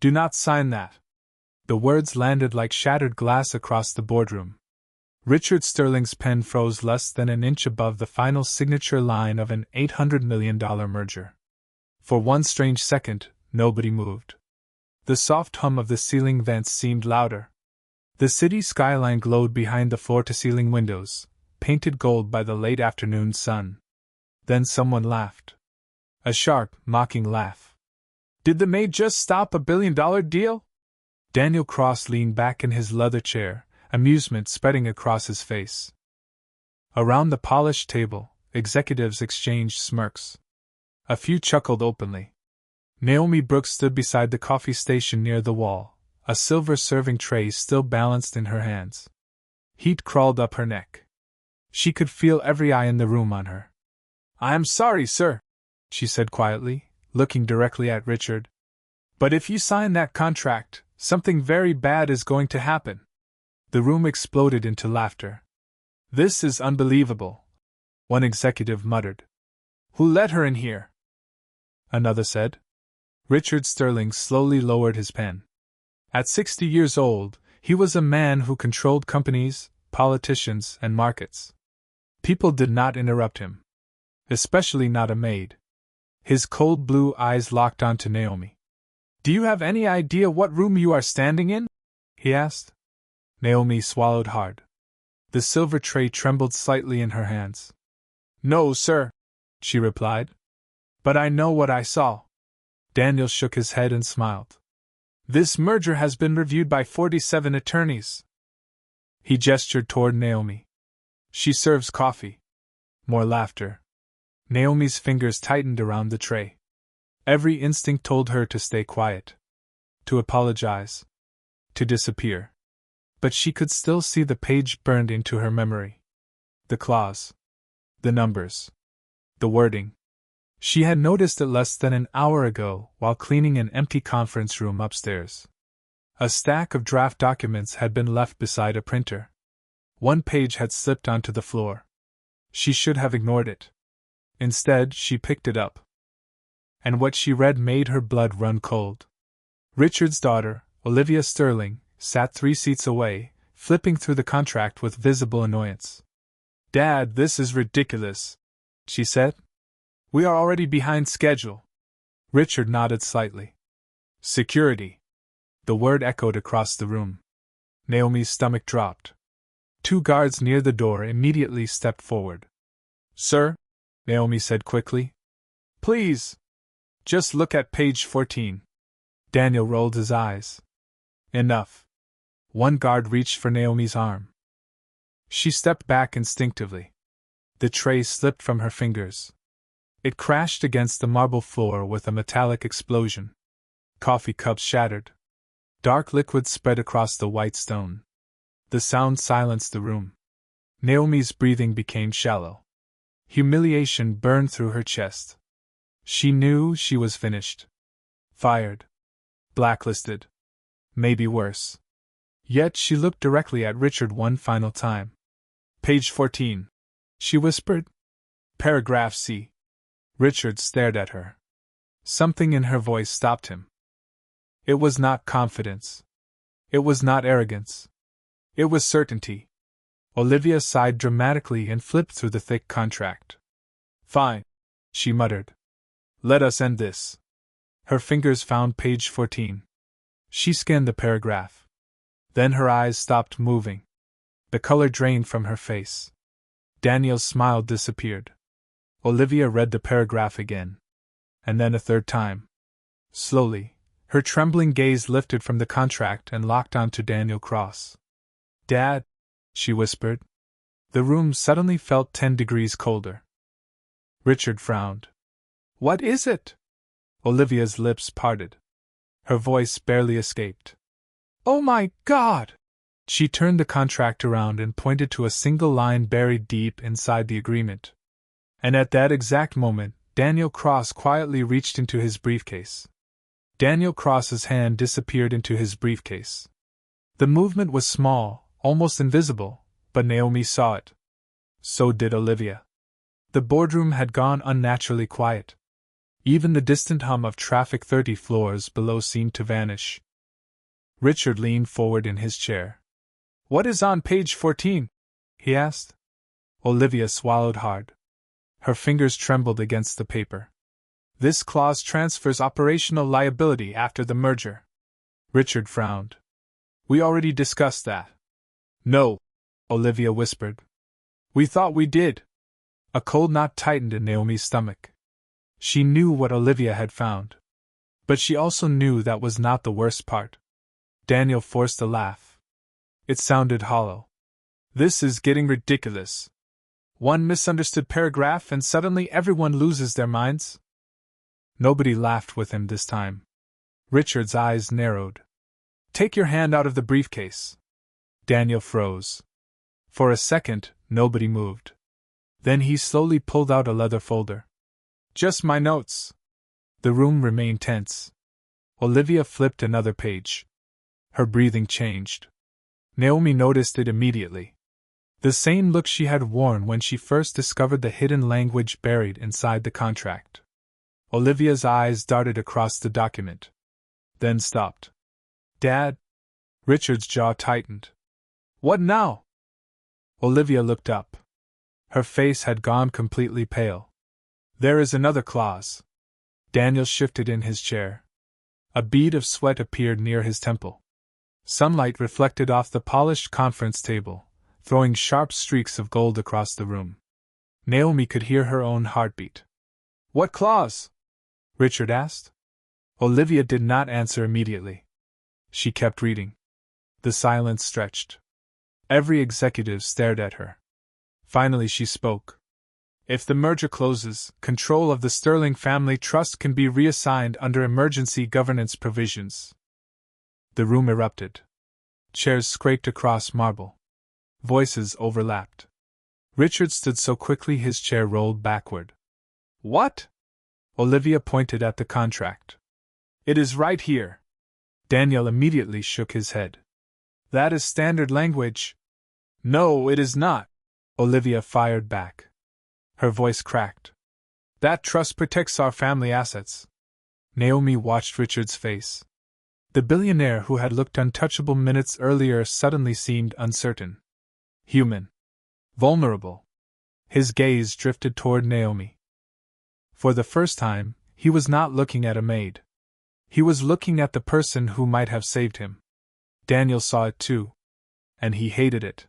Do not sign that. The words landed like shattered glass across the boardroom. Richard Sterling's pen froze less than an inch above the final signature line of an $800 million merger. For one strange second, nobody moved. The soft hum of the ceiling vents seemed louder. The city skyline glowed behind the floor-to-ceiling windows, painted gold by the late afternoon sun. Then someone laughed. A sharp, mocking laugh. Did the Maid just stop a billion-dollar deal? Daniel Cross leaned back in his leather chair, amusement spreading across his face. Around the polished table, executives exchanged smirks. A few chuckled openly. Naomi Brooks stood beside the coffee station near the wall, a silver serving tray still balanced in her hands. Heat crawled up her neck. She could feel every eye in the room on her. "I am sorry, sir," she said quietly, looking directly at Richard. "But if you sign that contract, something very bad is going to happen." The room exploded into laughter. "This is unbelievable," one executive muttered. "Who let her in here?" Another said. Richard Sterling slowly lowered his pen. At 60 years old, he was a man who controlled companies, politicians, and markets. People did not interrupt him. Especially not a maid. His cold blue eyes locked onto Naomi. "Do you have any idea what room you are standing in?" he asked. Naomi swallowed hard. The silver tray trembled slightly in her hands. "No, sir," she replied. "But I know what I saw." Daniel shook his head and smiled. "This merger has been reviewed by 47 attorneys." He gestured toward Naomi. "She serves coffee." More laughter. Naomi's fingers tightened around the tray. Every instinct told her to stay quiet. To apologize. To disappear. But she could still see the page burned into her memory. The clause. The numbers. The wording. She had noticed it less than an hour ago while cleaning an empty conference room upstairs. A stack of draft documents had been left beside a printer. One page had slipped onto the floor. She should have ignored it. Instead, she picked it up. And what she read made her blood run cold. Richard's daughter, Olivia Sterling, sat 3 seats away, flipping through the contract with visible annoyance. "Dad, this is ridiculous," she said. "We are already behind schedule." Richard nodded slightly. "Security." The word echoed across the room. Naomi's stomach dropped. 2 guards near the door immediately stepped forward. "Sir," Naomi said quickly. "Please. Just look at page 14. Daniel rolled his eyes. "Enough." One guard reached for Naomi's arm. She stepped back instinctively. The tray slipped from her fingers. It crashed against the marble floor with a metallic explosion. Coffee cups shattered. Dark liquid spread across the white stone. The sound silenced the room. Naomi's breathing became shallow. Humiliation burned through her chest. She knew she was finished. Fired. Blacklisted. Maybe worse. Yet she looked directly at Richard one final time. "Page 14. She whispered. "Paragraph C." Richard stared at her. Something in her voice stopped him. It was not confidence. It was not arrogance. It was certainty. Olivia sighed dramatically and flipped through the thick contract. "Fine," she muttered. "Let us end this." Her fingers found page 14. She scanned the paragraph. Then her eyes stopped moving. The color drained from her face. Daniel's smile disappeared. Olivia read the paragraph again. And then a third time. Slowly, her trembling gaze lifted from the contract and locked onto Daniel Cross. "Dad," she whispered. The room suddenly felt 10 degrees colder. Richard frowned. "What is it?" Olivia's lips parted. Her voice barely escaped. "Oh my God!" She turned the contract around and pointed to a single line buried deep inside the agreement. And at that exact moment, Daniel Cross quietly reached into his briefcase. Daniel Cross's hand disappeared into his briefcase. The movement was small, almost invisible, but Naomi saw it. So did Olivia. The boardroom had gone unnaturally quiet. Even the distant hum of traffic 30 floors below seemed to vanish. Richard leaned forward in his chair. "What is on page 14? He asked. Olivia swallowed hard. Her fingers trembled against the paper. "This clause transfers operational liability after the merger." Richard frowned. "We already discussed that." "No," Olivia whispered. "We thought we did." A cold knot tightened in Naomi's stomach. She knew what Olivia had found. But she also knew that was not the worst part. Daniel forced a laugh. It sounded hollow. "This is getting ridiculous. One misunderstood paragraph and suddenly everyone loses their minds." Nobody laughed with him this time. Richard's eyes narrowed. "Take your hand out of the briefcase." Daniel froze. For a second, nobody moved. Then he slowly pulled out a leather folder. "Just my notes." The room remained tense. Olivia flipped another page. Her breathing changed. Naomi noticed it immediately. The same look she had worn when she first discovered the hidden language buried inside the contract. Olivia's eyes darted across the document. Then stopped. "Dad?" Richard's jaw tightened. "What now?" Olivia looked up. Her face had gone completely pale. "There is another clause." Daniel shifted in his chair. A bead of sweat appeared near his temple. Sunlight reflected off the polished conference table, throwing sharp streaks of gold across the room. Naomi could hear her own heartbeat. "What clause?" Richard asked. Olivia did not answer immediately. She kept reading. The silence stretched. Every executive stared at her. Finally she spoke. "If the merger closes, control of the Sterling Family Trust can be reassigned under emergency governance provisions." The room erupted. Chairs scraped across marble. Voices overlapped. Richard stood so quickly his chair rolled backward. "What?" Olivia pointed at the contract. "It is right here." Daniel immediately shook his head. "That is standard language." "No, it is not," Olivia fired back. Her voice cracked. "That trust protects our family assets." Naomi watched Richard's face. The billionaire who had looked untouchable minutes earlier suddenly seemed uncertain. Human. Vulnerable. His gaze drifted toward Naomi. For the first time, he was not looking at a maid. He was looking at the person who might have saved him. Daniel saw it too. And he hated it.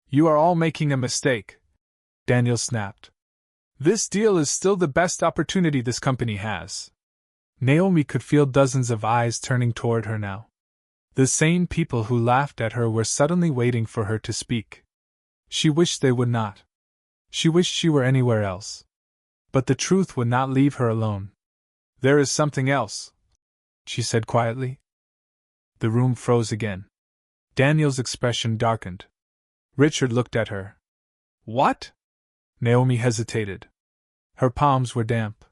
"You are all making a mistake," Daniel snapped. "This deal is still the best opportunity this company has." Naomi could feel dozens of eyes turning toward her now. The same people who laughed at her were suddenly waiting for her to speak. She wished they would not. She wished she were anywhere else. But the truth would not leave her alone. "There is something else," she said quietly. The room froze again. Daniel's expression darkened. Richard looked at her. "What?" Naomi hesitated. Her palms were damp.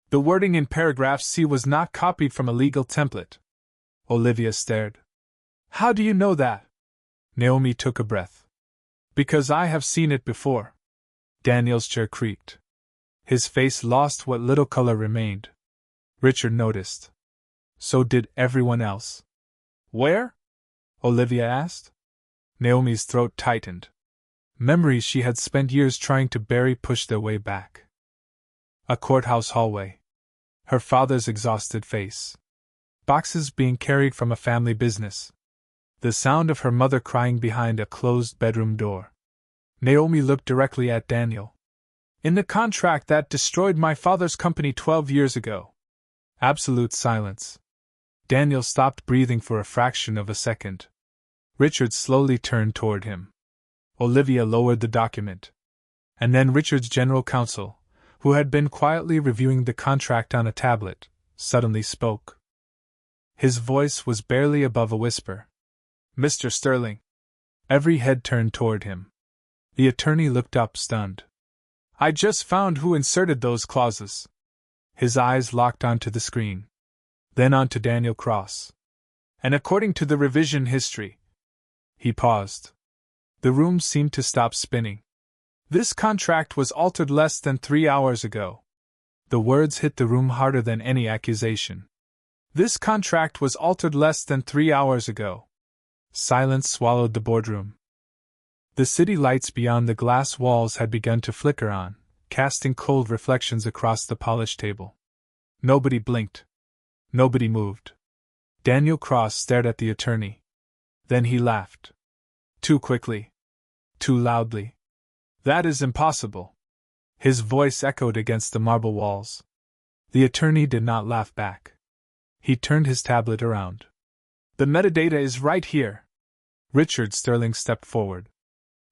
"The wording in paragraph C was not copied from a legal template." Olivia stared. "How do you know that?" Naomi took a breath. "Because I have seen it before." Daniel's chair creaked. His face lost what little color remained. Richard noticed. So did everyone else. "Where?" Olivia asked. Naomi's throat tightened. Memories she had spent years trying to bury pushed their way back. A courthouse hallway. Her father's exhausted face. Boxes being carried from a family business. The sound of her mother crying behind a closed bedroom door. Naomi looked directly at Daniel. "In the contract that destroyed my father's company 12 years ago." Absolute silence. Daniel stopped breathing for a fraction of a second. Richard slowly turned toward him. Olivia lowered the document. And then Richard's general counsel, who had been quietly reviewing the contract on a tablet, suddenly spoke. His voice was barely above a whisper. "Mr. Sterling." Every head turned toward him. The attorney looked up stunned. "I just found who inserted those clauses." His eyes locked onto the screen. Then onto Daniel Cross. "And according to the revision history." He paused. The room seemed to stop spinning. "This contract was altered less than 3 hours ago." The words hit the room harder than any accusation. This contract was altered less than 3 hours ago. Silence swallowed the boardroom. The city lights beyond the glass walls had begun to flicker on, casting cold reflections across the polished table. Nobody blinked. Nobody moved. Daniel Cross stared at the attorney. Then he laughed. Too quickly. Too loudly. That is impossible. His voice echoed against the marble walls. The attorney did not laugh back. He turned his tablet around. The metadata is right here. Richard Sterling stepped forward.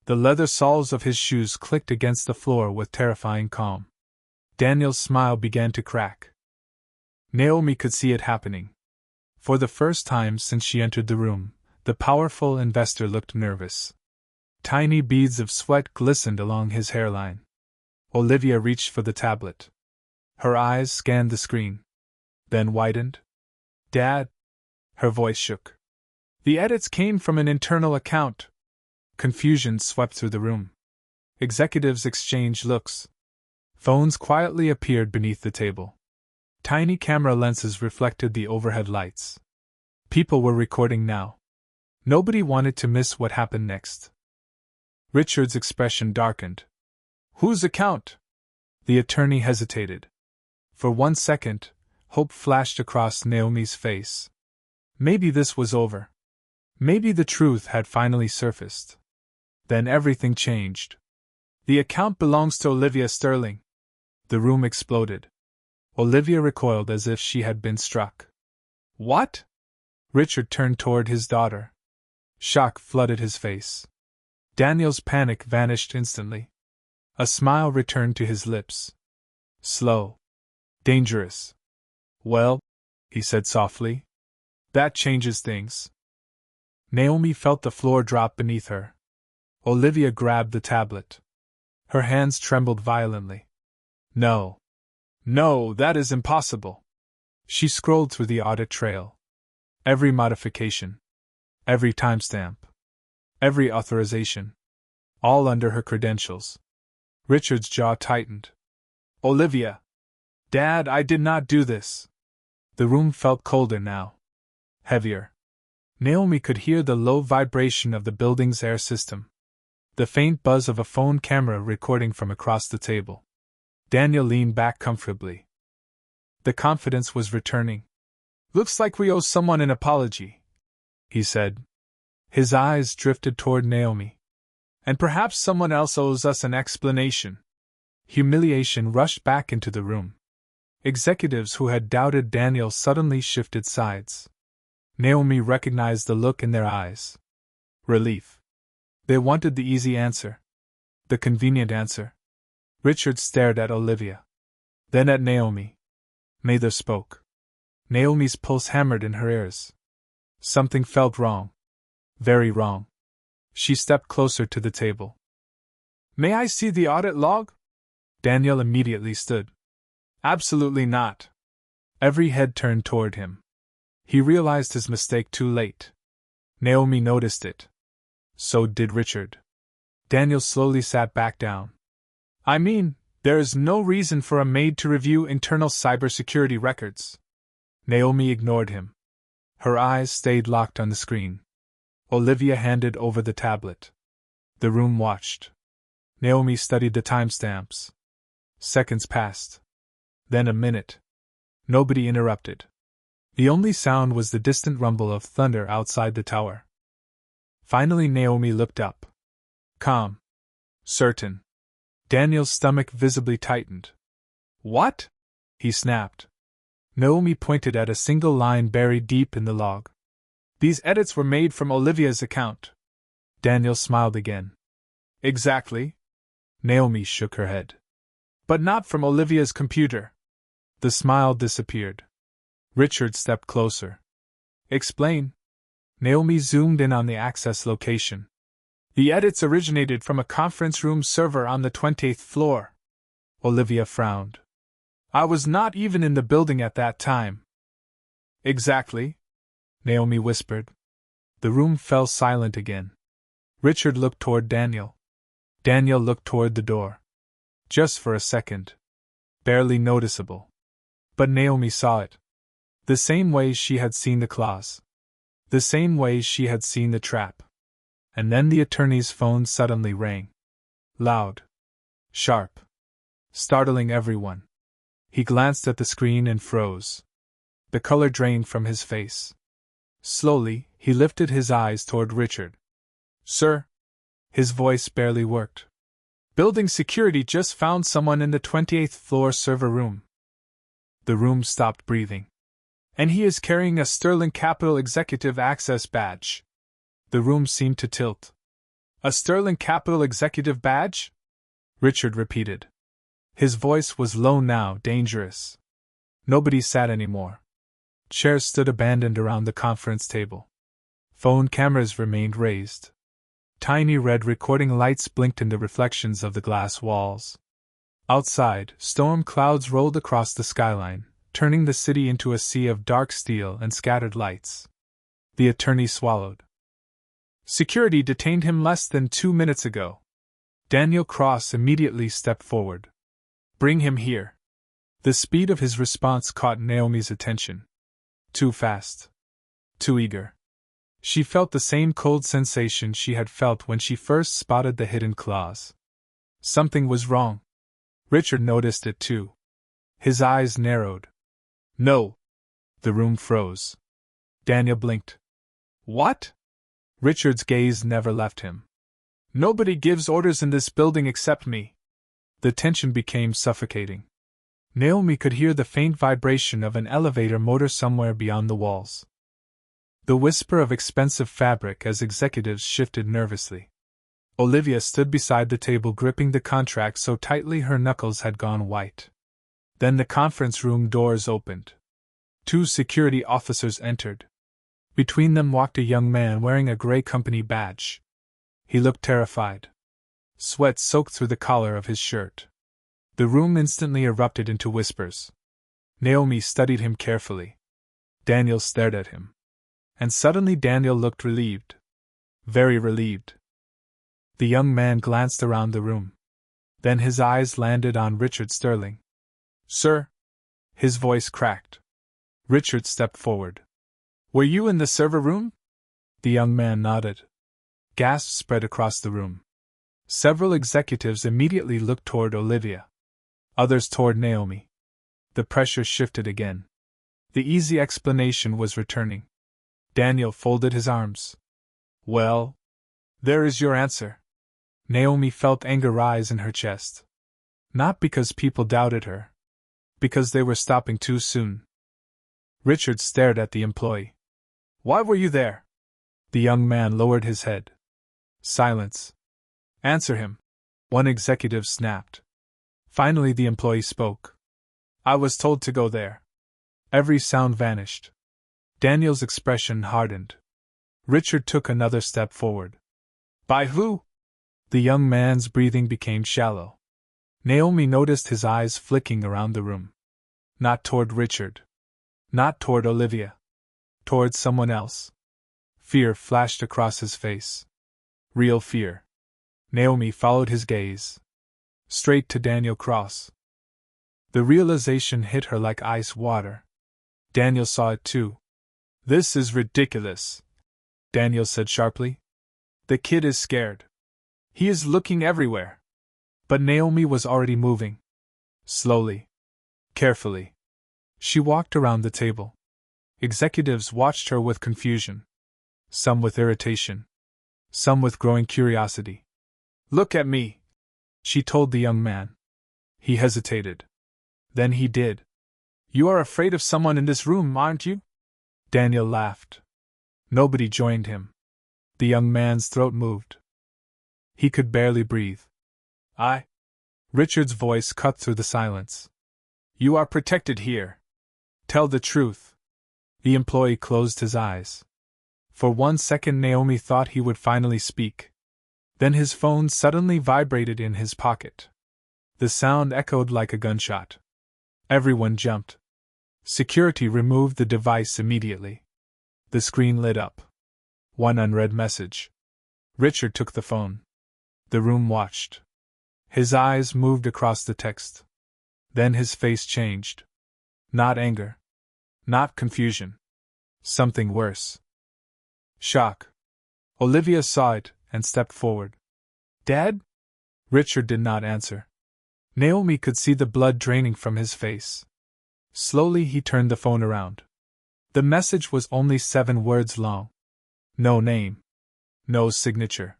The leather soles of his shoes clicked against the floor with terrifying calm. Daniel's smile began to crack. Naomi could see it happening. For the first time since she entered the room, the powerful investor looked nervous. Tiny beads of sweat glistened along his hairline. Olivia reached for the tablet. Her eyes scanned the screen. Then widened. Dad? Her voice shook. The edits came from an internal account. Confusion swept through the room. Executives exchanged looks. Phones quietly appeared beneath the table. Tiny camera lenses reflected the overhead lights. People were recording now. Nobody wanted to miss what happened next. Richard's expression darkened. Whose account? The attorney hesitated. For 1 second, hope flashed across Naomi's face. Maybe this was over. Maybe the truth had finally surfaced. Then everything changed. The account belongs to Olivia Sterling. The room exploded. Olivia recoiled as if she had been struck. What? Richard turned toward his daughter. Shock flooded his face. Daniel's panic vanished instantly. A smile returned to his lips. Slow. Dangerous. Well, he said softly. That changes things. Naomi felt the floor drop beneath her. Olivia grabbed the tablet. Her hands trembled violently. No. No, that is impossible. She scrolled through the audit trail. Every modification. Every timestamp. Every authorization. All under her credentials. Richard's jaw tightened. Olivia! Dad, I did not do this. The room felt colder now. Heavier. Naomi could hear the low vibration of the building's air system. The faint buzz of a phone camera recording from across the table. Daniel leaned back comfortably. The confidence was returning. Looks like we owe someone an apology, he said. His eyes drifted toward Naomi. And perhaps someone else owes us an explanation. Humiliation rushed back into the room. Executives who had doubted Daniel suddenly shifted sides. Naomi recognized the look in their eyes. Relief. They wanted the easy answer. The convenient answer. Richard stared at Olivia. Then at Naomi. Neither spoke. Naomi's pulse hammered in her ears. Something felt wrong. Very wrong. She stepped closer to the table. May I see the audit log? Daniel immediately stood. Absolutely not. Every head turned toward him. He realized his mistake too late. Naomi noticed it. So did Richard. Daniel slowly sat back down. I mean, there is no reason for a maid to review internal cybersecurity records. Naomi ignored him. Her eyes stayed locked on the screen. Olivia handed over the tablet. The room watched. Naomi studied the timestamps. Seconds passed. Then a minute. Nobody interrupted. The only sound was the distant rumble of thunder outside the tower. Finally Naomi looked up. Calm. Certain. Daniel's stomach visibly tightened. What? He snapped. Naomi pointed at a single line buried deep in the log. These edits were made from Olivia's account. Daniel smiled again. Exactly. Naomi shook her head. But not from Olivia's computer. The smile disappeared. Richard stepped closer. Explain. Naomi zoomed in on the access location. The edits originated from a conference room server on the 20th floor. Olivia frowned. I was not even in the building at that time. Exactly, Naomi whispered. The room fell silent again. Richard looked toward Daniel. Daniel looked toward the door. Just for a second. Barely noticeable. But Naomi saw it. The same way she had seen the claws. The same way she had seen the trap. And then the attorney's phone suddenly rang. Loud. Sharp. Startling everyone. He glanced at the screen and froze. The color drained from his face. Slowly, he lifted his eyes toward Richard. Sir? His voice barely worked. Building security just found someone in the 28th floor server room. The room stopped breathing. And he is carrying a Sterling Capital Executive Access badge. The room seemed to tilt. A Sterling Capital Executive badge? Richard repeated. His voice was low now, dangerous. Nobody sat anymore. Chairs stood abandoned around the conference table. Phone cameras remained raised. Tiny red recording lights blinked in the reflections of the glass walls. Outside, storm clouds rolled across the skyline, turning the city into a sea of dark steel and scattered lights. The attorney swallowed. Security detained him less than 2 minutes ago. Daniel Cross immediately stepped forward. Bring him here. The speed of his response caught Naomi's attention. Too fast. Too eager. She felt the same cold sensation she had felt when she first spotted the hidden claws. Something was wrong. Richard noticed it too. His eyes narrowed. No. The room froze. Daniel blinked. What? Richard's gaze never left him. Nobody gives orders in this building except me. The tension became suffocating. Naomi could hear the faint vibration of an elevator motor somewhere beyond the walls. The whisper of expensive fabric as executives shifted nervously. Olivia stood beside the table gripping the contract so tightly her knuckles had gone white. Then the conference room doors opened. 2 security officers entered. Between them walked a young man wearing a gray company badge. He looked terrified. Sweat soaked through the collar of his shirt. The room instantly erupted into whispers. Naomi studied him carefully. Daniel stared at him. And suddenly Daniel looked relieved. Very relieved. The young man glanced around the room. Then his eyes landed on Richard Sterling. Sir? His voice cracked. Richard stepped forward. Were you in the server room? The young man nodded. Gasps spread across the room. Several executives immediately looked toward Olivia. Others toward Naomi. The pressure shifted again. The easy explanation was returning. Daniel folded his arms. Well, there is your answer. Naomi felt anger rise in her chest. Not because people doubted her. Because they were stopping too soon. Richard stared at the employee. Why were you there? The young man lowered his head. Silence. Answer him. One executive snapped. Finally the employee spoke. I was told to go there. Every sound vanished. Daniel's expression hardened. Richard took another step forward. By who? The young man's breathing became shallow. Naomi noticed his eyes flicking around the room. Not toward Richard. Not toward Olivia. Toward someone else. Fear flashed across his face. Real fear. Naomi followed his gaze. Straight to Daniel Cross. The realization hit her like ice water. Daniel saw it too. This is ridiculous, Daniel said sharply. The kid is scared. He is looking everywhere. But Naomi was already moving. Slowly. Carefully. She walked around the table. Executives watched her with confusion. Some with irritation. Some with growing curiosity. Look at me, she told the young man. He hesitated. Then he did. You are afraid of someone in this room, aren't you? Daniel laughed. Nobody joined him. The young man's throat moved. He could barely breathe. Richard's voice cut through the silence. You are protected here. Tell the truth. The employee closed his eyes. For 1 second Naomi thought he would finally speak. Then his phone suddenly vibrated in his pocket. The sound echoed like a gunshot. Everyone jumped. Security removed the device immediately. The screen lit up. One unread message. Richard took the phone. The room watched. His eyes moved across the text. Then his face changed. Not anger. Not confusion. Something worse. Shock. Olivia saw it and stepped forward. Dad? Richard did not answer. Naomi could see the blood draining from his face. Slowly he turned the phone around. The message was only 7 words long. No name. No signature.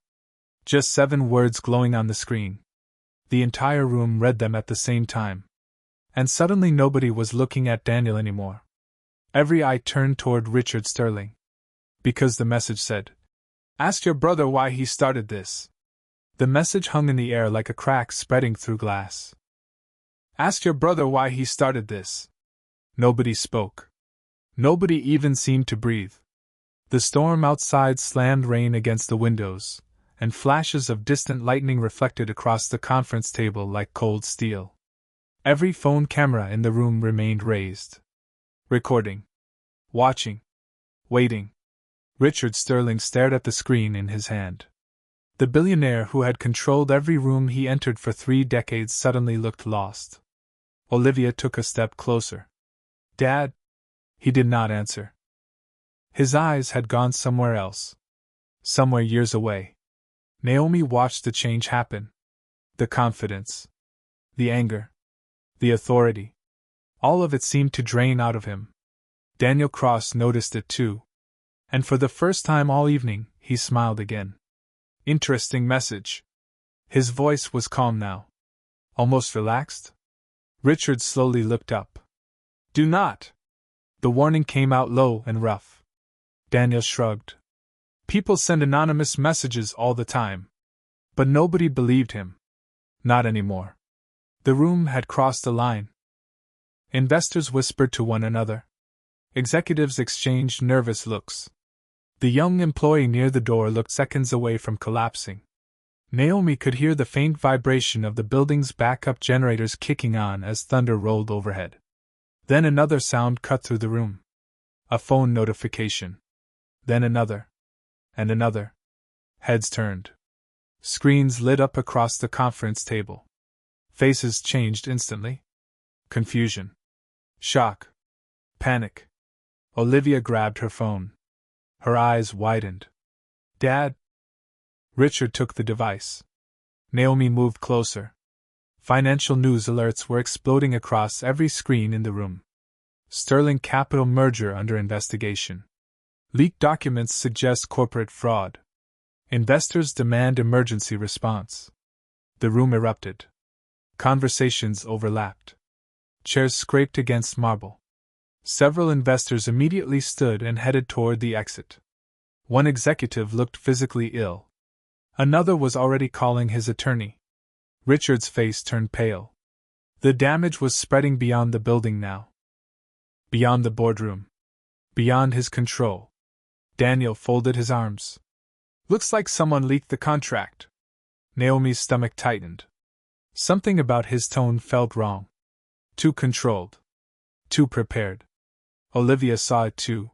Just 7 words glowing on the screen. The entire room read them at the same time. And suddenly nobody was looking at Daniel anymore. Every eye turned toward Richard Sterling. Because the message said, "Ask your brother why he started this." The message hung in the air like a crack spreading through glass. Ask your brother why he started this. Nobody spoke. Nobody even seemed to breathe. The storm outside slammed rain against the windows, and flashes of distant lightning reflected across the conference table like cold steel. Every phone camera in the room remained raised. Recording. Watching. Waiting. Richard Sterling stared at the screen in his hand. The billionaire who had controlled every room he entered for 3 decades suddenly looked lost. Olivia took a step closer. Dad? He did not answer. His eyes had gone somewhere else. Somewhere years away. Naomi watched the change happen. The confidence. The anger. The authority. All of it seemed to drain out of him. Daniel Cross noticed it too. And for the first time all evening, he smiled again. Interesting message. His voice was calm now. Almost relaxed. Richard slowly looked up. Do not! The warning came out low and rough. Daniel shrugged. People send anonymous messages all the time. But nobody believed him. Not anymore. The room had crossed a line. Investors whispered to one another. Executives exchanged nervous looks. The young employee near the door looked seconds away from collapsing. Naomi could hear the faint vibration of the building's backup generators kicking on as thunder rolled overhead. Then another sound cut through the room. A phone notification. Then another. And another. Heads turned. Screens lit up across the conference table. Faces changed instantly. Confusion. Shock. Panic. Olivia grabbed her phone. Her eyes widened. Dad? Richard took the device. Naomi moved closer. Financial news alerts were exploding across every screen in the room. Sterling Capital merger under investigation. Leaked documents suggest corporate fraud. Investors demand emergency response. The room erupted. Conversations overlapped. Chairs scraped against marble. Several investors immediately stood and headed toward the exit. One executive looked physically ill. Another was already calling his attorney. Richard's face turned pale. The damage was spreading beyond the building now. Beyond the boardroom. Beyond his control. Daniel folded his arms. Looks like someone leaked the contract. Naomi's stomach tightened. Something about his tone felt wrong. Too controlled. Too prepared. Olivia saw it too.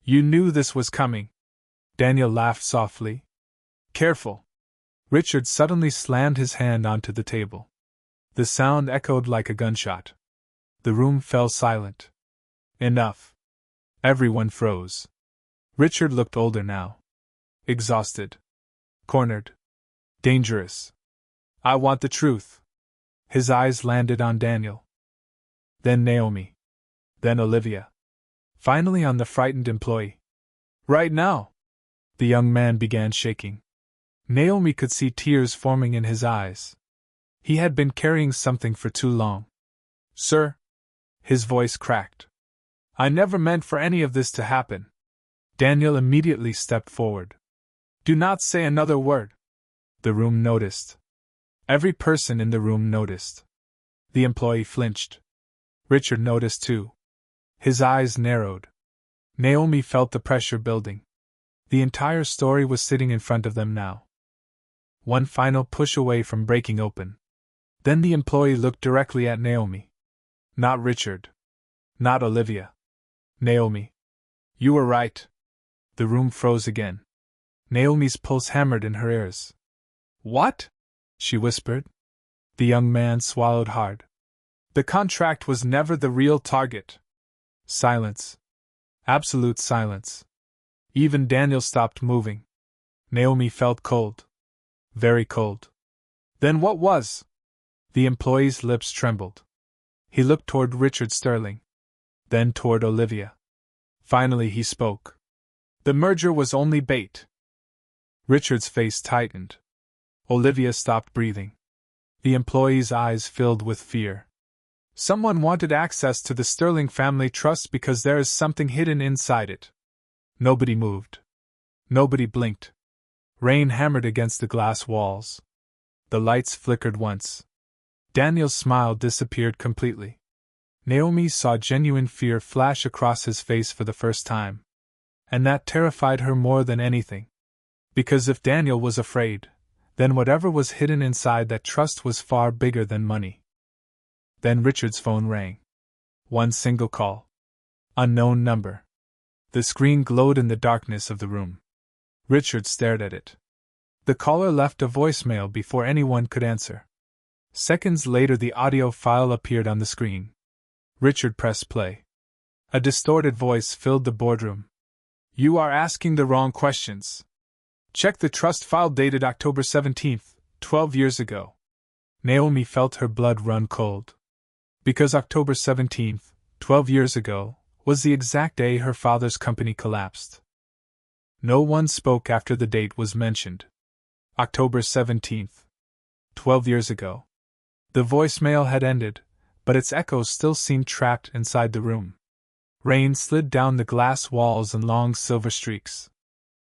You knew this was coming. Daniel laughed softly. Careful. Richard suddenly slammed his hand onto the table. The sound echoed like a gunshot. The room fell silent. Enough. Everyone froze. Richard looked older now. Exhausted. Cornered. Dangerous. I want the truth. His eyes landed on Daniel. Then Naomi. Then Olivia. Finally on the frightened employee. Right now. The young man began shaking. Naomi could see tears forming in his eyes. He had been carrying something for too long. Sir. His voice cracked. I never meant for any of this to happen. Daniel immediately stepped forward. Do not say another word. The room noticed. Every person in the room noticed. The employee flinched. Richard noticed too. His eyes narrowed. Naomi felt the pressure building. The entire story was sitting in front of them now. One final push away from breaking open. Then the employee looked directly at Naomi. Not Richard. Not Olivia. Naomi. You were right. The room froze again. Naomi's pulse hammered in her ears. What? She whispered. The young man swallowed hard. The contract was never the real target. Silence. Absolute silence. Even Daniel stopped moving. Naomi felt cold. Very cold. Then what was? The employee's lips trembled. He looked toward Richard Sterling. Then toward Olivia. Finally he spoke. The merger was only bait. Richard's face tightened. Olivia stopped breathing. The employee's eyes filled with fear. Someone wanted access to the Sterling family trust because there is something hidden inside it. Nobody moved. Nobody blinked. Rain hammered against the glass walls. The lights flickered once. Daniel's smile disappeared completely. Naomi saw genuine fear flash across his face for the first time. And that terrified her more than anything. Because if Daniel was afraid, then whatever was hidden inside that trust was far bigger than money. Then Richard's phone rang. One single call. Unknown number. The screen glowed in the darkness of the room. Richard stared at it. The caller left a voicemail before anyone could answer. Seconds later the audio file appeared on the screen. Richard pressed play. A distorted voice filled the boardroom. You are asking the wrong questions. Check the trust file dated October 17th, 12 years ago. Naomi felt her blood run cold. Because October 17th, 12 years ago, was the exact day her father's company collapsed. No one spoke after the date was mentioned. October 17th. 12 years ago. The voicemail had ended, but its echoes still seemed trapped inside the room. Rain slid down the glass walls in long silver streaks.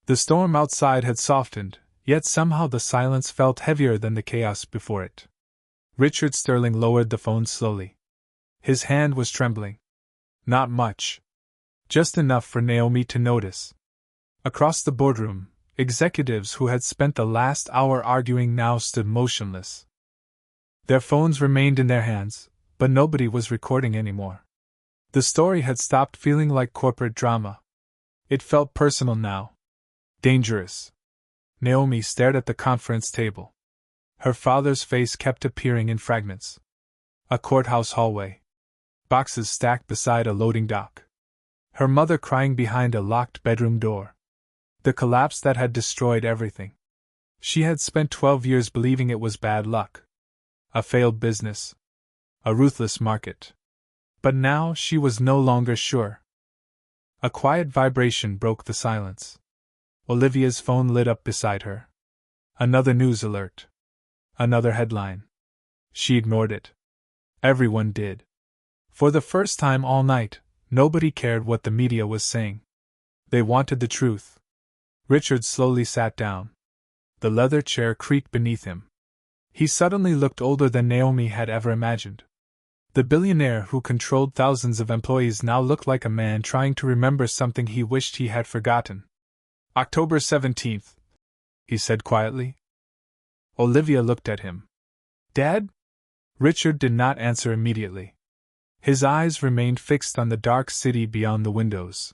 The storm outside had softened, yet somehow the silence felt heavier than the chaos before it. Richard Sterling lowered the phone slowly. His hand was trembling. Not much. Just enough for Naomi to notice. Across the boardroom, executives who had spent the last hour arguing now stood motionless. Their phones remained in their hands, but nobody was recording anymore. The story had stopped feeling like corporate drama. It felt personal now. Dangerous. Naomi stared at the conference table. Her father's face kept appearing in fragments. A courthouse hallway. Boxes stacked beside a loading dock. Her mother crying behind a locked bedroom door. The collapse that had destroyed everything. She had spent 12 years believing it was bad luck. A failed business. A ruthless market. But now she was no longer sure. A quiet vibration broke the silence. Olivia's phone lit up beside her. Another news alert. Another headline. She ignored it. Everyone did. For the first time all night, nobody cared what the media was saying. They wanted the truth. Richard slowly sat down. The leather chair creaked beneath him. He suddenly looked older than Naomi had ever imagined. The billionaire who controlled thousands of employees now looked like a man trying to remember something he wished he had forgotten. October 17th, he said quietly. Olivia looked at him. Dad? Richard did not answer immediately. His eyes remained fixed on the dark city beyond the windows.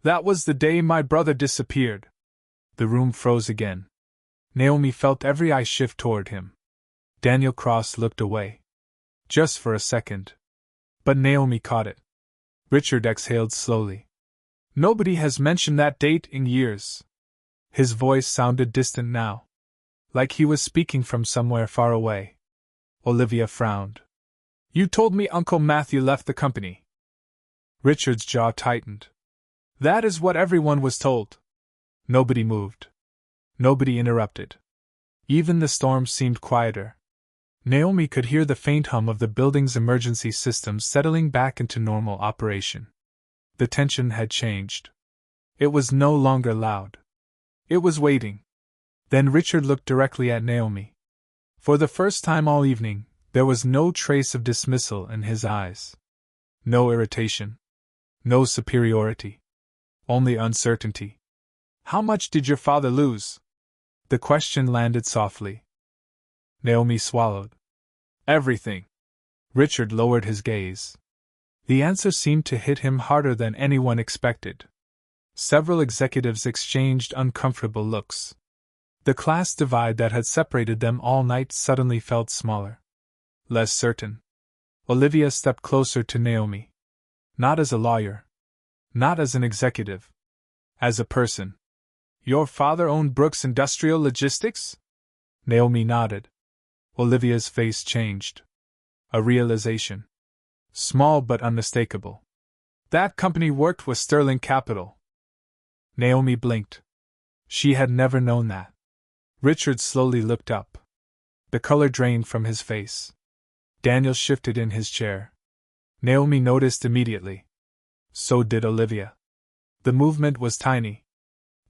That was the day my brother disappeared. The room froze again. Naomi felt every eye shift toward him. Daniel Cross looked away. Just for a second. But Naomi caught it. Richard exhaled slowly. Nobody has mentioned that date in years. His voice sounded distant now. Like he was speaking from somewhere far away. Olivia frowned. You told me Uncle Matthew left the company. Richard's jaw tightened. That is what everyone was told. Nobody moved. Nobody interrupted. Even the storm seemed quieter. Naomi could hear the faint hum of the building's emergency systems settling back into normal operation. The tension had changed. It was no longer loud. It was waiting. Then Richard looked directly at Naomi. For the first time all evening, there was no trace of dismissal in his eyes. No irritation. No superiority. Only uncertainty. How much did your father lose? The question landed softly. Naomi swallowed. Everything. Richard lowered his gaze. The answer seemed to hit him harder than anyone expected. Several executives exchanged uncomfortable looks. The class divide that had separated them all night suddenly felt smaller. Less certain. Olivia stepped closer to Naomi. Not as a lawyer. Not as an executive. As a person. Your father owned Brooks Industrial Logistics? Naomi nodded. Olivia's face changed. A realization. Small but unmistakable. That company worked with Sterling Capital. Naomi blinked. She had never known that. Richard slowly looked up. The color drained from his face. Daniel shifted in his chair. Naomi noticed immediately. So did Olivia. The movement was tiny.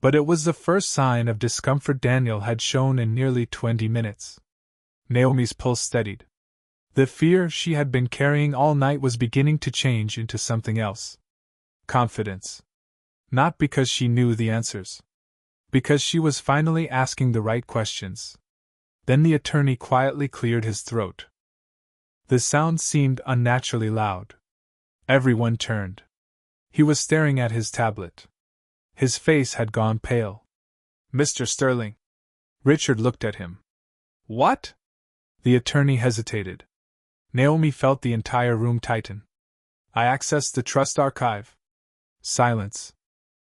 But it was the first sign of discomfort Daniel had shown in nearly 20 minutes. Naomi's pulse steadied. The fear she had been carrying all night was beginning to change into something else. Confidence. Not because she knew the answers. Because she was finally asking the right questions. Then the attorney quietly cleared his throat. The sound seemed unnaturally loud. Everyone turned. He was staring at his tablet. His face had gone pale. Mr. Sterling. Richard looked at him. What? The attorney hesitated. Naomi felt the entire room tighten. I accessed the trust archive. Silence.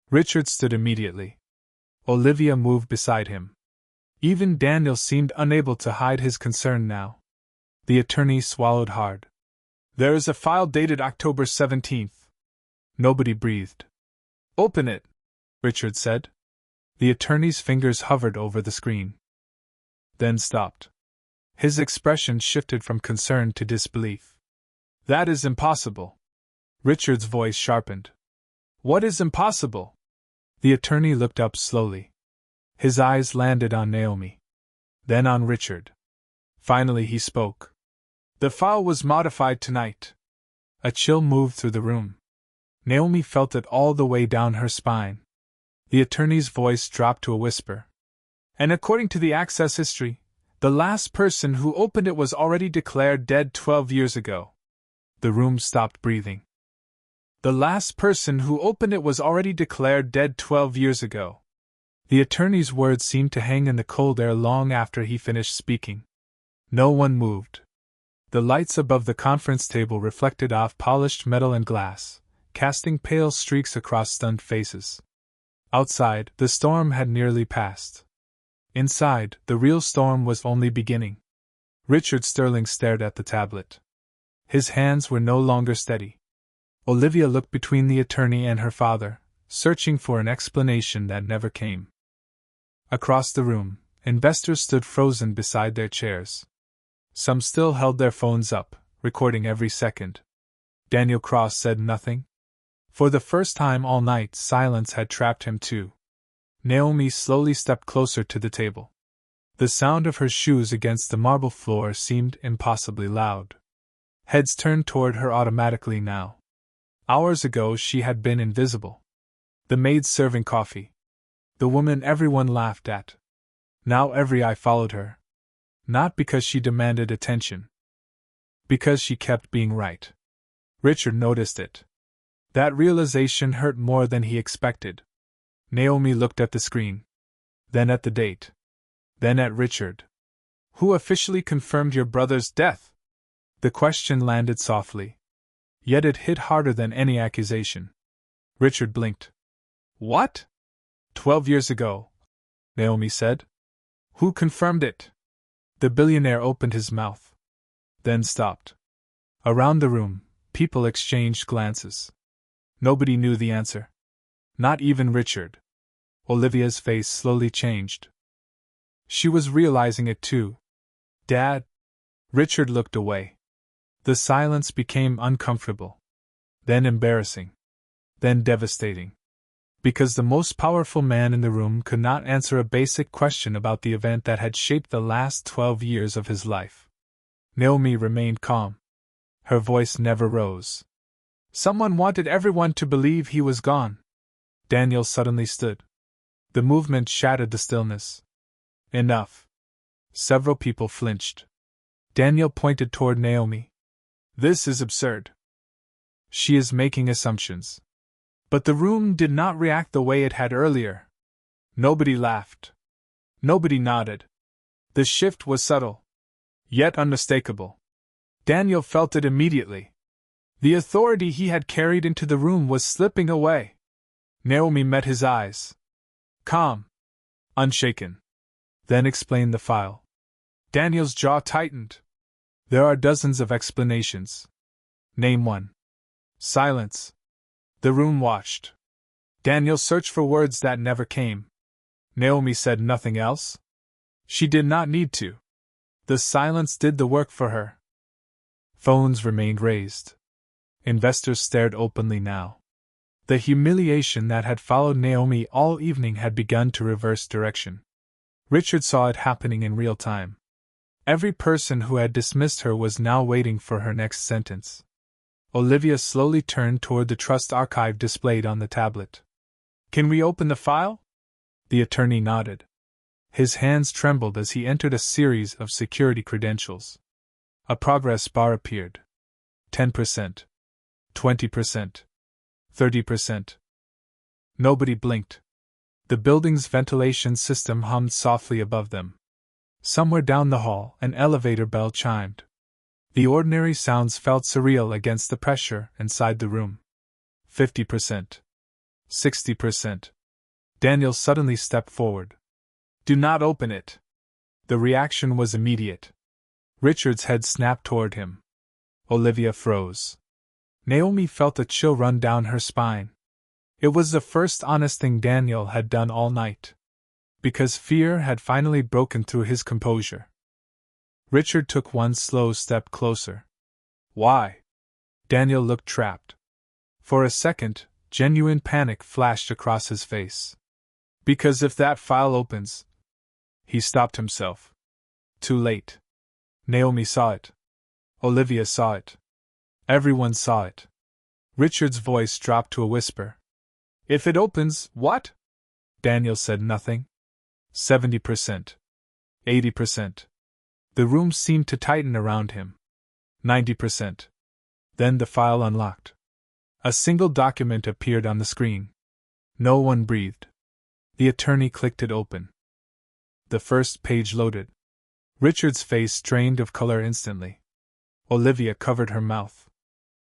Richard stood immediately. Olivia moved beside him. Even Daniel seemed unable to hide his concern now. The attorney swallowed hard. There is a file dated October 17th. Nobody breathed. Open it, Richard said. The attorney's fingers hovered over the screen. Then stopped. His expression shifted from concern to disbelief. That is impossible. Richard's voice sharpened. What is impossible? The attorney looked up slowly. His eyes landed on Naomi. Then on Richard. Finally he spoke. The file was modified tonight. A chill moved through the room. Naomi felt it all the way down her spine. The attorney's voice dropped to a whisper. And according to the access history, the last person who opened it was already declared dead 12 years ago. The room stopped breathing. The last person who opened it was already declared dead 12 years ago. The attorney's words seemed to hang in the cold air long after he finished speaking. No one moved. The lights above the conference table reflected off polished metal and glass, casting pale streaks across stunned faces. Outside, the storm had nearly passed. Inside, the real storm was only beginning. Richard Sterling stared at the tablet. His hands were no longer steady. Olivia looked between the attorney and her father, searching for an explanation that never came. Across the room, investors stood frozen beside their chairs. Some still held their phones up, recording every second. Daniel Cross said nothing. For the first time all night, silence had trapped him too. Naomi slowly stepped closer to the table. The sound of her shoes against the marble floor seemed impossibly loud. Heads turned toward her automatically now. Hours ago she had been invisible. The maid serving coffee. The woman everyone laughed at. Now every eye followed her. Not because she demanded attention. Because she kept being right. Richard noticed it. That realization hurt more than he expected. Naomi looked at the screen. Then at the date. Then at Richard. Who officially confirmed your brother's death? The question landed softly. Yet it hit harder than any accusation. Richard blinked. What? 12 years ago, Naomi said. Who confirmed it? The billionaire opened his mouth. Then stopped. Around the room, people exchanged glances. Nobody knew the answer. Not even Richard. Olivia's face slowly changed. She was realizing it too. Dad? Richard looked away. The silence became uncomfortable. Then embarrassing. Then devastating. Because the most powerful man in the room could not answer a basic question about the event that had shaped the last 12 years of his life. Naomi remained calm. Her voice never rose. Someone wanted everyone to believe he was gone. Daniel suddenly stood. The movement shattered the stillness. Enough. Several people flinched. Daniel pointed toward Naomi. This is absurd. She is making assumptions. But the room did not react the way it had earlier. Nobody laughed. Nobody nodded. The shift was subtle, yet unmistakable. Daniel felt it immediately. The authority he had carried into the room was slipping away. Naomi met his eyes. Calm. Unshaken. Then explained the file. Daniel's jaw tightened. There are dozens of explanations. Name one. Silence. The room watched. Daniel searched for words that never came. Naomi said nothing else. She did not need to. The silence did the work for her. Phones remained raised. Investors stared openly now. The humiliation that had followed Naomi all evening had begun to reverse direction. Richard saw it happening in real time. Every person who had dismissed her was now waiting for her next sentence. Olivia slowly turned toward the trust archive displayed on the tablet. Can we open the file? The attorney nodded. His hands trembled as he entered a series of security credentials. A progress bar appeared. 10%. 20%. 30%. Nobody blinked. The building's ventilation system hummed softly above them. Somewhere down the hall, an elevator bell chimed. The ordinary sounds felt surreal against the pressure inside the room. 50%. 60%. Daniel suddenly stepped forward. Do not open it. The reaction was immediate. Richard's head snapped toward him. Olivia froze. Naomi felt a chill run down her spine. It was the first honest thing Daniel had done all night. Because fear had finally broken through his composure. Richard took one slow step closer. Why? Daniel looked trapped. For a second, genuine panic flashed across his face. Because if that file opens... He stopped himself. Too late. Naomi saw it. Olivia saw it. Everyone saw it. Richard's voice dropped to a whisper. If it opens, what? Daniel said nothing. 70%. 80%. The room seemed to tighten around him. 90%. Then the file unlocked. A single document appeared on the screen. No one breathed. The attorney clicked it open. The first page loaded. Richard's face drained of color instantly. Olivia covered her mouth.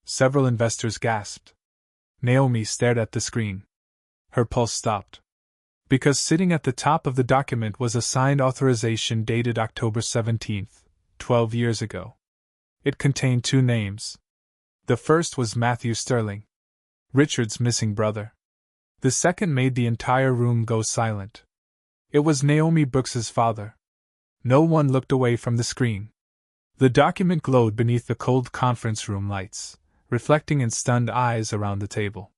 Several investors gasped. Naomi stared at the screen. Her pulse stopped. Because sitting at the top of the document was a signed authorization dated October 17, 12 years ago. It contained two names. The first was Matthew Sterling, Richard's missing brother. The second made the entire room go silent. It was Naomi Brooks's father. No one looked away from the screen. The document glowed beneath the cold conference room lights, reflecting in stunned eyes around the table.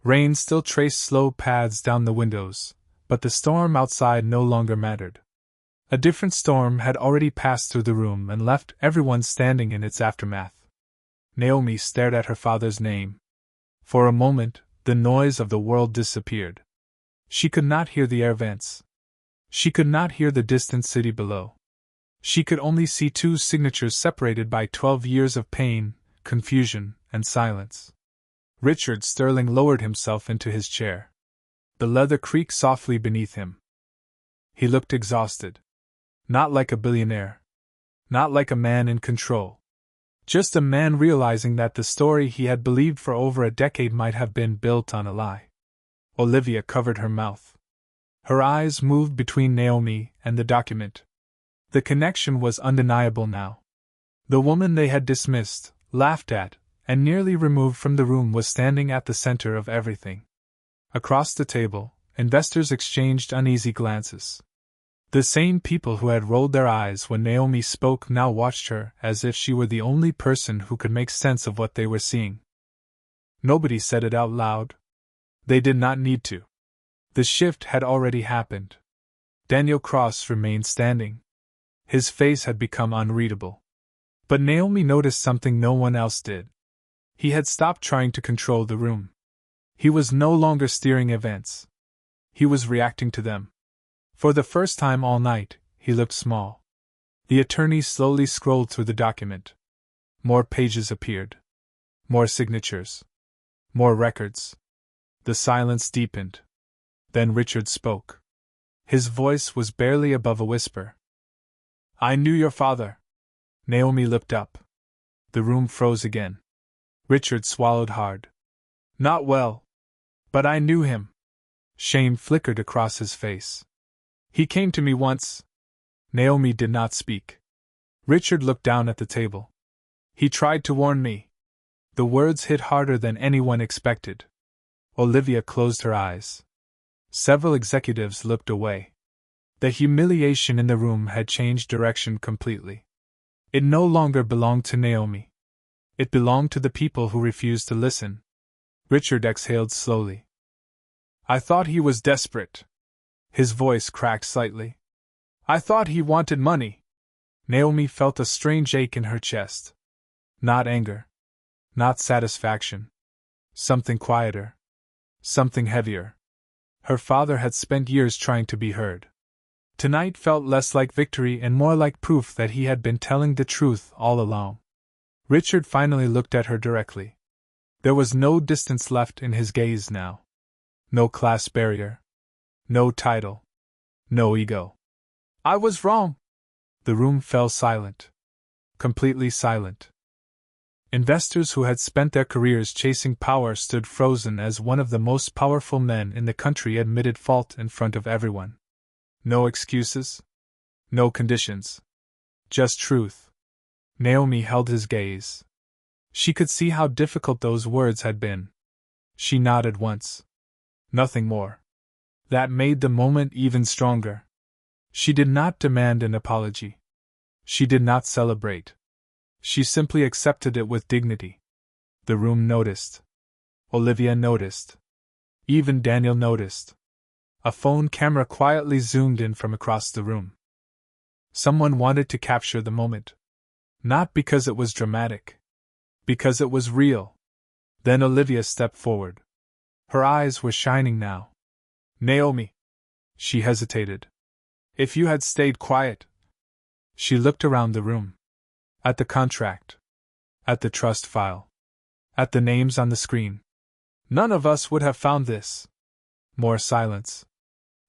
Rain still traced slow paths down the windows, but the storm outside no longer mattered. A different storm had already passed through the room and left everyone standing in its aftermath. Naomi stared at her father's name. For a moment, the noise of the world disappeared. She could not hear the air vents. She could not hear the distant city below. She could only see two signatures separated by 12 years of pain, confusion, and silence. Richard Sterling lowered himself into his chair. The leather creaked softly beneath him. He looked exhausted. Not like a billionaire. Not like a man in control. Just a man realizing that the story he had believed for over a decade might have been built on a lie. Olivia covered her mouth. Her eyes moved between Naomi and the document. The connection was undeniable now. The woman they had dismissed, laughed at, and nearly removed from the room was standing at the center of everything. Across the table, investors exchanged uneasy glances. The same people who had rolled their eyes when Naomi spoke now watched her as if she were the only person who could make sense of what they were seeing. Nobody said it out loud. They did not need to. The shift had already happened. Daniel Cross remained standing. His face had become unreadable. But Naomi noticed something no one else did. He had stopped trying to control the room. He was no longer steering events. He was reacting to them. For the first time all night, he looked small. The attorney slowly scrolled through the document. More pages appeared. More signatures. More records. The silence deepened. Then Richard spoke. His voice was barely above a whisper. I knew your father. Naomi looked up. The room froze again. Richard swallowed hard. Not well. But I knew him. Shame flickered across his face. He came to me once. Naomi did not speak. Richard looked down at the table. He tried to warn me. The words hit harder than anyone expected. Olivia closed her eyes. Several executives looked away. The humiliation in the room had changed direction completely. It no longer belonged to Naomi. It belonged to the people who refused to listen. Richard exhaled slowly. I thought he was desperate. His voice cracked slightly. I thought he wanted money. Naomi felt a strange ache in her chest. Not anger. Not satisfaction. Something quieter. Something heavier. Her father had spent years trying to be heard. Tonight felt less like victory and more like proof that he had been telling the truth all along. Richard finally looked at her directly. There was no distance left in his gaze now. No class barrier. No title. No ego. I was wrong. The room fell silent. Completely silent. Investors who had spent their careers chasing power stood frozen as one of the most powerful men in the country admitted fault in front of everyone. No excuses. No conditions. Just truth. Naomi held his gaze. She could see how difficult those words had been. She nodded once. Nothing more. That made the moment even stronger. She did not demand an apology. She did not celebrate. She simply accepted it with dignity. The room noticed. Olivia noticed. Even Daniel noticed. A phone camera quietly zoomed in from across the room. Someone wanted to capture the moment. Not because it was dramatic. Because it was real. Then Olivia stepped forward. Her eyes were shining now. Naomi. She hesitated. If you had stayed quiet. She looked around the room. At the contract. At the trust file. At the names on the screen. None of us would have found this. More silence.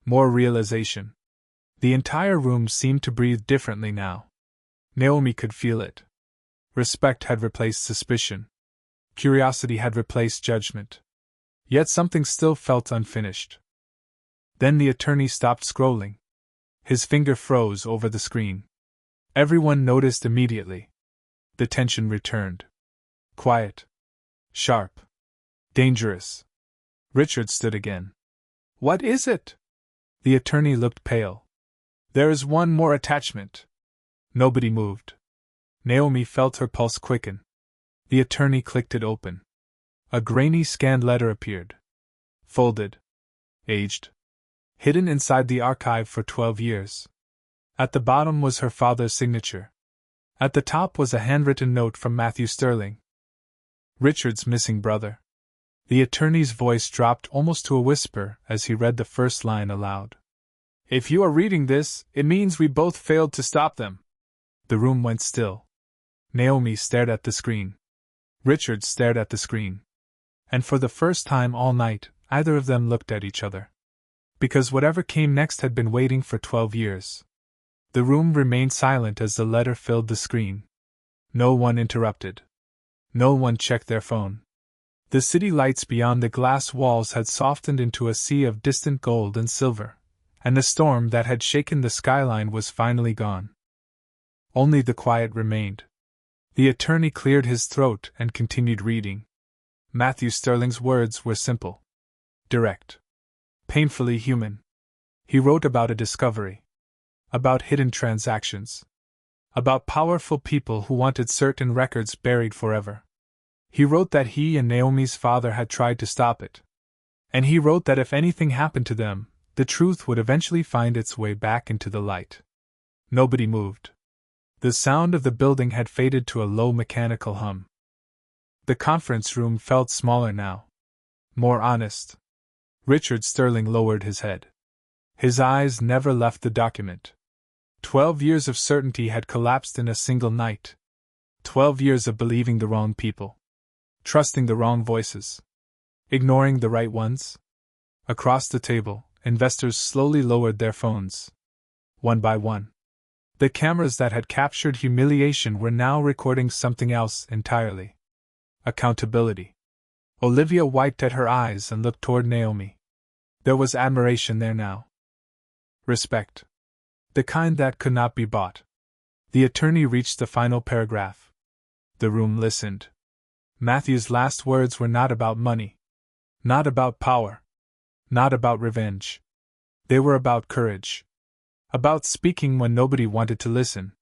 More realization. The entire room seemed to breathe differently now. Naomi could feel it. Respect had replaced suspicion. Curiosity had replaced judgment. Yet something still felt unfinished. Then the attorney stopped scrolling. His finger froze over the screen. Everyone noticed immediately. The tension returned. Quiet. Sharp. Dangerous. Richard stood again. What is it? The attorney looked pale. There is one more attachment. Nobody moved. Naomi felt her pulse quicken. The attorney clicked it open. A grainy scanned letter appeared. Folded. Aged. Hidden inside the archive for 12 years. At the bottom was her father's signature. At the top was a handwritten note from Matthew Sterling. Richard's missing brother. The attorney's voice dropped almost to a whisper as he read the first line aloud. If you are reading this, it means we both failed to stop them. The room went still. Naomi stared at the screen. Richard stared at the screen. And for the first time all night, either of them looked at each other. Because whatever came next had been waiting for 12 years. The room remained silent as the letter filled the screen. No one interrupted. No one checked their phone. The city lights beyond the glass walls had softened into a sea of distant gold and silver, and the storm that had shaken the skyline was finally gone. Only the quiet remained. The attorney cleared his throat and continued reading. Matthew Sterling's words were simple. Direct. Painfully human. He wrote about a discovery. About hidden transactions. About powerful people who wanted certain records buried forever. He wrote that he and Naomi's father had tried to stop it. And he wrote that if anything happened to them, the truth would eventually find its way back into the light. Nobody moved. The sound of the building had faded to a low mechanical hum. The conference room felt smaller now. More honest. Richard Sterling lowered his head. His eyes never left the document. 12 years of certainty had collapsed in a single night. 12 years of believing the wrong people. Trusting the wrong voices. Ignoring the right ones. Across the table, investors slowly lowered their phones. One by one. The cameras that had captured humiliation were now recording something else entirely. Accountability. Olivia wiped at her eyes and looked toward Naomi. There was admiration there now. Respect. The kind that could not be bought. The attorney reached the final paragraph. The room listened. Matthew's last words were not about money. Not about power. Not about revenge. They were about courage. About speaking when nobody wanted to listen.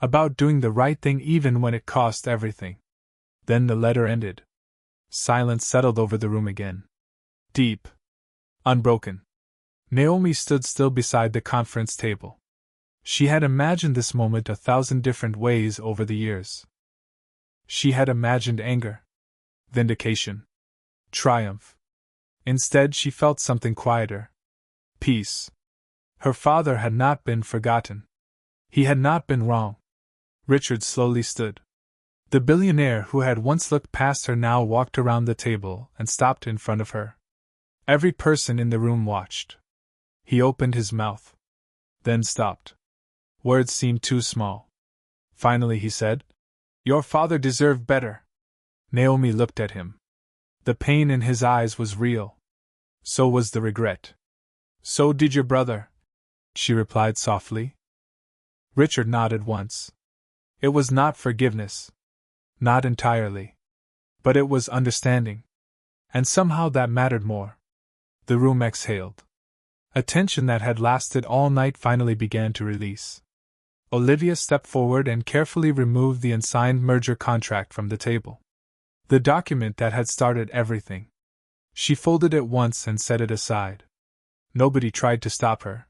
About doing the right thing even when it cost everything. Then the letter ended. Silence settled over the room again. Deep. Unbroken. Naomi stood still beside the conference table. She had imagined this moment 1,000 different ways over the years. She had imagined anger, vindication, triumph. Instead, she felt something quieter. Peace. Her father had not been forgotten. He had not been wrong. Richard slowly stood. The billionaire who had once looked past her now walked around the table and stopped in front of her. Every person in the room watched. He opened his mouth. Then stopped. Words seemed too small. Finally he said, "Your father deserved better." Naomi looked at him. The pain in his eyes was real. So was the regret. "So did your brother," she replied softly. Richard nodded once. It was not forgiveness. Not entirely. But it was understanding. And somehow that mattered more. The room exhaled. A tension that had lasted all night finally began to release. Olivia stepped forward and carefully removed the unsigned merger contract from the table. The document that had started everything. She folded it once and set it aside. Nobody tried to stop her.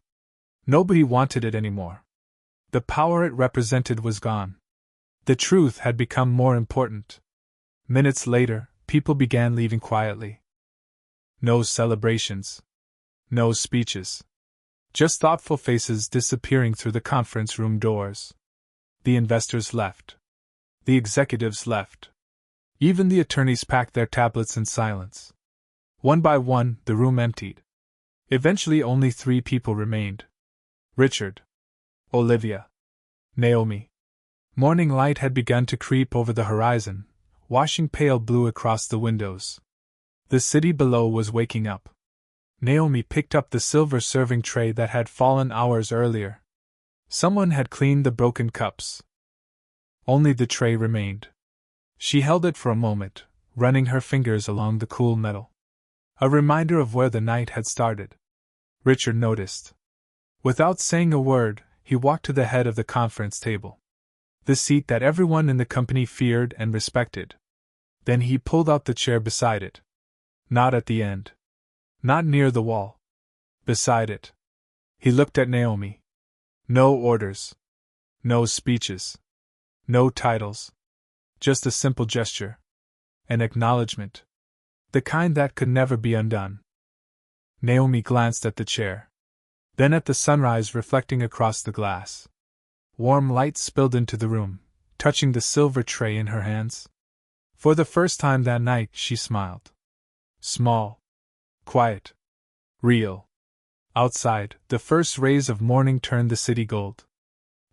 Nobody wanted it anymore. The power it represented was gone. The truth had become more important. Minutes later, people began leaving quietly. No celebrations. No speeches. Just thoughtful faces disappearing through the conference room doors. The investors left. The executives left. Even the attorneys packed their tablets in silence. One by one, the room emptied. Eventually only 3 people remained. Richard. Olivia. Naomi. Morning light had begun to creep over the horizon, washing pale blue across the windows. The city below was waking up. Naomi picked up the silver serving tray that had fallen hours earlier. Someone had cleaned the broken cups. Only the tray remained. She held it for a moment, running her fingers along the cool metal. A reminder of where the night had started. Richard noticed. Without saying a word, he walked to the head of the conference table. The seat that everyone in the company feared and respected. Then he pulled out the chair beside it. Not at the end. Not near the wall. Beside it. He looked at Naomi. No orders. No speeches. No titles. Just a simple gesture. An acknowledgement. The kind that could never be undone. Naomi glanced at the chair. Then at the sunrise reflecting across the glass. Warm light spilled into the room, touching the silver tray in her hands. For the first time that night, she smiled. Small. Quiet. Real. Outside, the first rays of morning turned the city gold.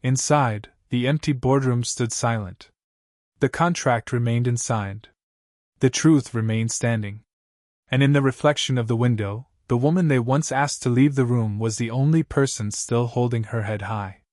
Inside, the empty boardroom stood silent. The contract remained unsigned. The truth remained standing. And in the reflection of the window, the woman they once asked to leave the room was the only person still holding her head high.